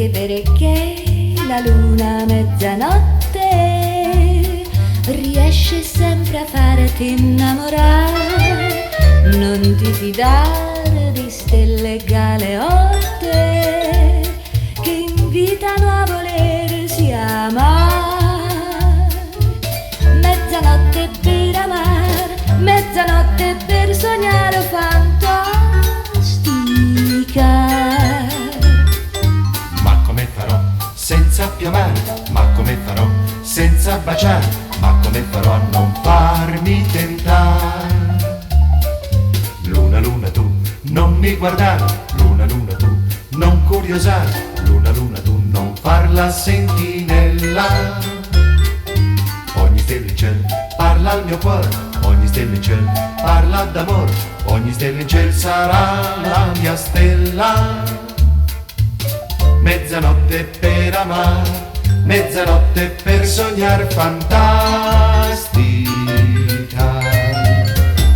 perché la luna a mezzanotte riesce sempre a farti innamorare. Non ti fidare di stelle galeotte che invitano a volersi amare. Mezzanotte per amare, mezzanotte per sognare fantastica. Ma come farò senza più amare? Ma come farò senza baciare? Ma come farò a non farmi tentare? Luna, luna tu, non mi guardare. Luna, luna tu, non curiosare. Luna, luna tu, non far la sentinella. Ogni stella in cielo parla al mio cuore. Ogni stella in cielo parla d'amore. Ogni stella in cielo sarà la mia stella. Mezzanotte per amare, mezzanotte per sognare fantastica.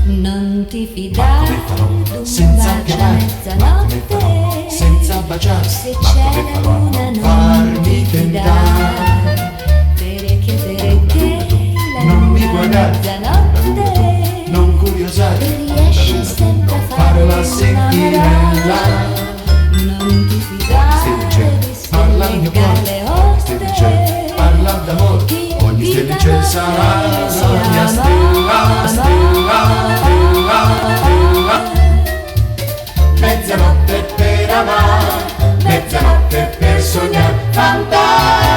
Non ti fidare d'un senza bacio a chiamare? Ma come farò mezzanotte senza baciare? se Ma c'è come la farò a luna non non farmi ti tentare? fidare. Perché la Non mi luna a guardare. Luna, luna tu, mezzanotte non curiosare. riesce Luna, luna tu, sempre a non farla farti sentinella. innamorare. Non ti Stelle in cielo, fidare di parla al mio stelle cuore. Ogni stella in cielo galeotte parla d'amore. Ogni stella in cielo sarà la mia stella, stella, stella, stella. Mezzanotte per amare, mezzanotte per sognare fantastica.